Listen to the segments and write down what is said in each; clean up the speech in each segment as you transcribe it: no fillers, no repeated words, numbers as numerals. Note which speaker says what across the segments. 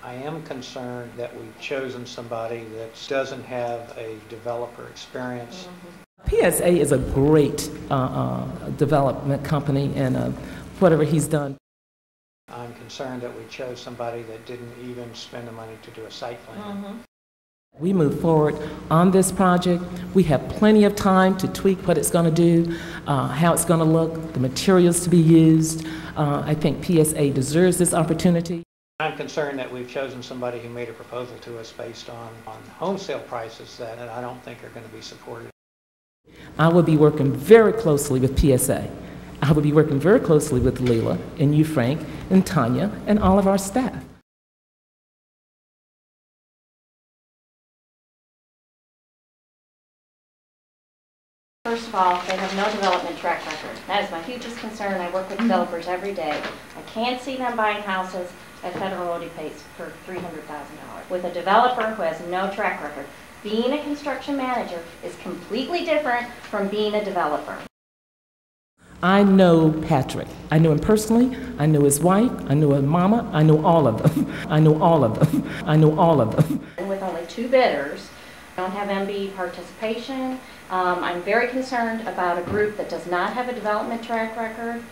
Speaker 1: I am concerned that we've chosen somebody that doesn't have a developer experience.
Speaker 2: PSA is a great development company, and whatever he's done.
Speaker 1: I'm concerned that we chose somebody that didn't even spend the money to do a site plan.
Speaker 2: We move forward on this project. We have plenty of time to tweak what it's going to do, how it's going to look, the materials to be used. I think PSA deserves this opportunity.
Speaker 1: I'm concerned that we've chosen somebody who made a proposal to us based on home sale prices that I don't think are going to be supported.
Speaker 2: I will be working very closely with PSA. I will be working very closely with Leila and you, Frank, and Tanya, and all of our staff.
Speaker 3: First of all, they have no development track record. That is my hugest concern. I work with developers every day. I can't see them buying houses at Federal Road Pace for $300,000. With a developer who has no track record, being a construction manager is completely different from being a developer.
Speaker 2: I know Patrick. I know him personally. I know his wife. I know his mama. I know all of them. I know all of them. I know all of them.
Speaker 3: And with only 2 bidders, I don't have MB participation. I'm very concerned about a group that does not have a development track record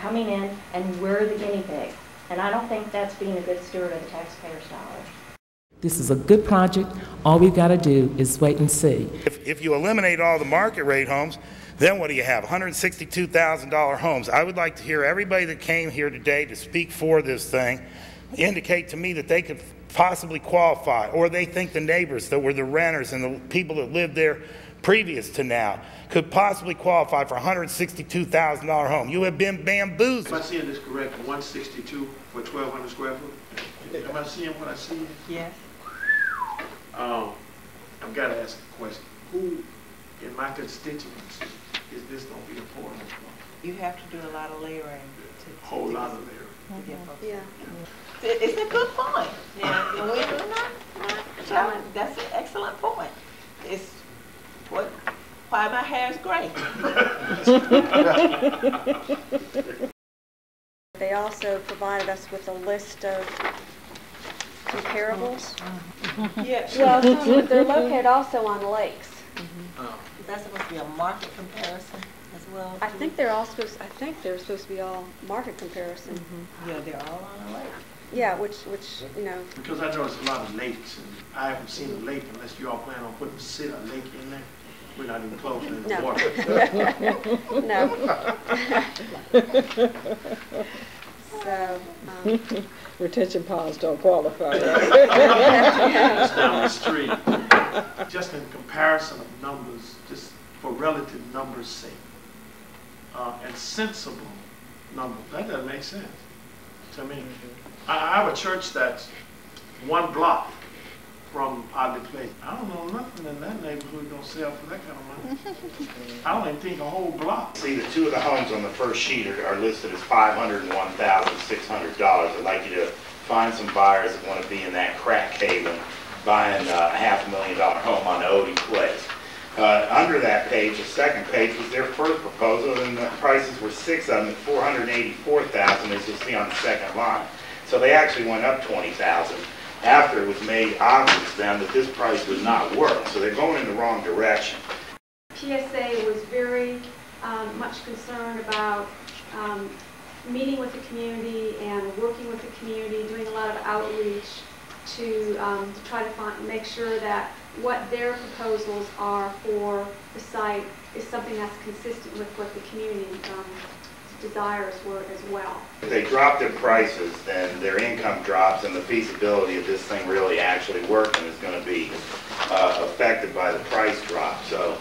Speaker 3: coming in, and we're the guinea pig. And I don't think that's being a good steward of the taxpayers' dollars.
Speaker 2: This is a good project. All we've got to do is wait and see.
Speaker 4: If you eliminate all the market rate homes, then what do you have? $162,000 homes. I would like to hear everybody that came here today to speak for this thing indicate to me that they could possibly qualify, or they think the neighbors that were the renters and the people that lived there previous to now could possibly qualify for a $162,000 home. You have been bamboozled.
Speaker 5: Am I seeing this correct? 162 for 1,200 square foot? Am I seeing what I see?
Speaker 6: Yes.
Speaker 5: I've got to ask a question. Who in my constituents is this going to be important for?
Speaker 6: You have to do a lot of layering.
Speaker 5: A whole lot of layering.
Speaker 6: Yeah. It's a good point. Yeah. We're not challenging. That's an excellent point. It's why my hair is gray.
Speaker 7: They also provided us with a list of comparables.
Speaker 6: Yeah.
Speaker 7: Well, they're located also on lakes.
Speaker 6: That's supposed to be a market comparison as well.
Speaker 7: I think they're supposed to be all market comparison.
Speaker 6: Yeah, they're all on a lake.
Speaker 7: Yeah, which you know.
Speaker 5: Because I noticed a lot of lakes, and I haven't seen a lake unless you all plan on putting a lake in there. We're not even close to the water.
Speaker 7: No. So,
Speaker 8: retention ponds don't qualify.
Speaker 5: It's down the street. Just in comparison of numbers, just for relative numbers' sake, and sensible numbers. That doesn't make sense to me. I have a church that's 1 block from Oddly Place. I don't know nothing in that neighborhood gonna sell for that kind of money. I don't even think a whole block.
Speaker 4: See, the 2 of the homes on the first sheet are listed as $501,600. I'd like you to find some buyers that want to be in that crack haven buying a $500,000 home on the Odie Place. Under that page, the second page, was their first proposal, and the prices were 6 of them at $484,000, as you'll see on the second line. So they actually went up $20,000 after it was made obvious to them that this price would not work. So they're going in the wrong direction.
Speaker 9: PSA was very much concerned about meeting with the community and working with the community, doing a lot of outreach to try to make sure that what their proposals are for the site is something that's consistent with what the community desires were as well.
Speaker 4: If they drop their prices, then their income drops, and the feasibility of this thing really actually working is going to be affected by the price drop. So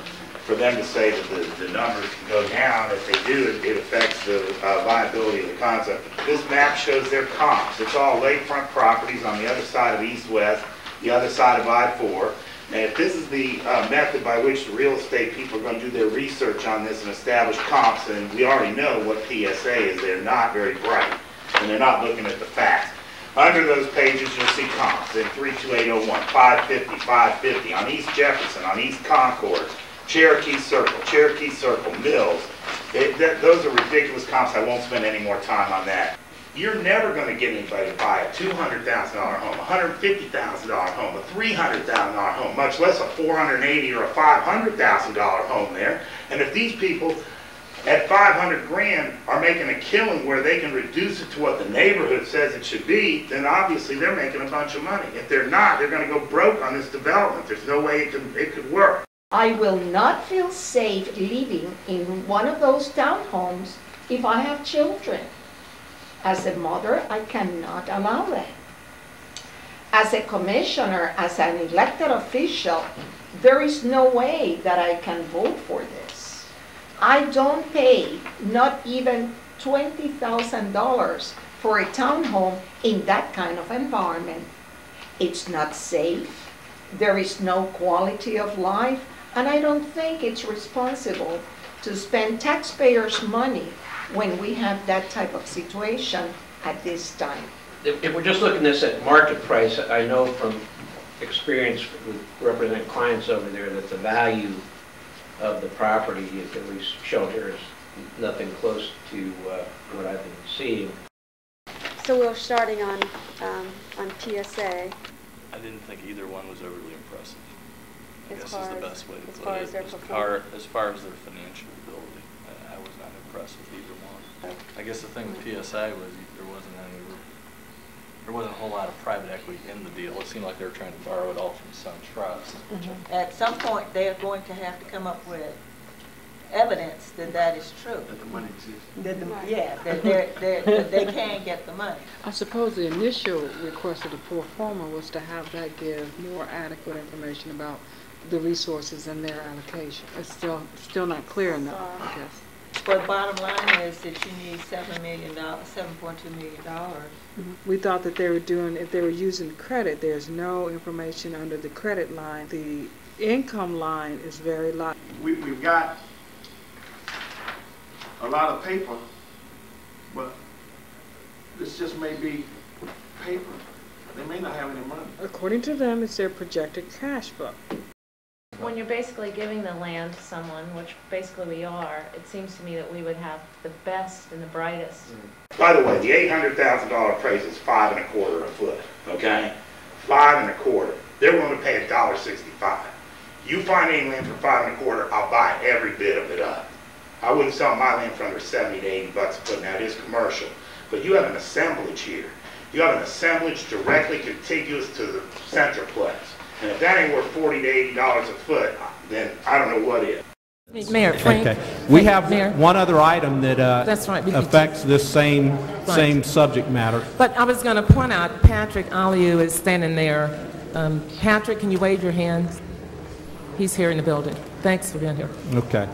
Speaker 4: for them to say that the numbers can go down, if they do, it affects the viability of the concept. This map shows their comps. It's all lakefront properties on the other side of East-West, the other side of I-4. And if this is the method by which the real estate people are going to do their research on this and establish comps, and we already know what PSA is, they're not very bright, and they're not looking at the facts. Under those pages, you'll see comps in 32801, 550, 550, on East Jefferson, on East Concord, Cherokee Circle, Mills. Those are ridiculous comps. I won't spend any more time on that. You're never going to get anybody to buy a $200,000 home, a $150,000 home, a $300,000 home, much less a $480,000 or a $500,000 home there. And if these people at 500 grand are making a killing where they can reduce it to what the neighborhood says it should be, then obviously they're making a bunch of money. If they're not, they're going to go broke on this development. There's no way it could work.
Speaker 6: I will not feel safe living in one of those townhomes if I have children. As a mother, I cannot allow that. As a commissioner, as an elected official, there is no way that I can vote for this. I don't pay not even $20,000 for a townhome in that kind of environment. It's not safe, there is no quality of life, and I don't think it's responsible to spend taxpayers' money when we have that type of situation at this time.
Speaker 10: If we're just looking at this at market price, I know from experience with representing clients over there that the value of the property, at least shown here, is nothing close to what I've been seeing.
Speaker 7: So we're starting on PSA.
Speaker 11: I didn't think either one was overly impressive. I guess is the best way to put it. As far as their financial ability, I was not impressed with either one. I guess the thing with PSA was there wasn't a whole lot of private equity in the deal. It seemed like they were trying to borrow it all from some trust.
Speaker 6: At some point, they are going to have to come up with evidence that that is true.
Speaker 5: That the money exists.
Speaker 6: That they can get the money.
Speaker 8: I suppose the initial request of the pro forma was to have that give more adequate information about the resources and their allocation. It's still not clear enough, I guess.
Speaker 6: But bottom line is that you need $7.2 million.
Speaker 8: We thought that they were doing, if they were using credit, there's no information under the credit line. The income line is very light.
Speaker 5: We've got a lot of paper, but this just may be paper. They may not have any money.
Speaker 8: According to them, it's their projected cash flow.
Speaker 3: When you're basically giving the land to someone, which basically we are, it seems to me that we would have the best and the brightest.
Speaker 4: By the way, the $800,000 price is $5 1/4 a foot, okay? $5 1/4. They're willing to pay $1.65. You find any land for $5 1/4, I'll buy every bit of it up. I wouldn't sell my land for under 70 to 80 bucks a foot. Now it is commercial, but you have an assemblage here. You have an assemblage directly contiguous to the centerplex. And if that ain't worth $40 to $80 a foot, then I don't know what is.
Speaker 2: Mayor, Frank.
Speaker 12: Okay. We have
Speaker 2: Mayor.
Speaker 12: one other item that
Speaker 2: That's right.
Speaker 12: affects this same subject matter.
Speaker 2: But I was going to point out, Patrick Aliu is standing there. Patrick, can you wave your hand? He's here in the building. Thanks for being here.
Speaker 12: Okay.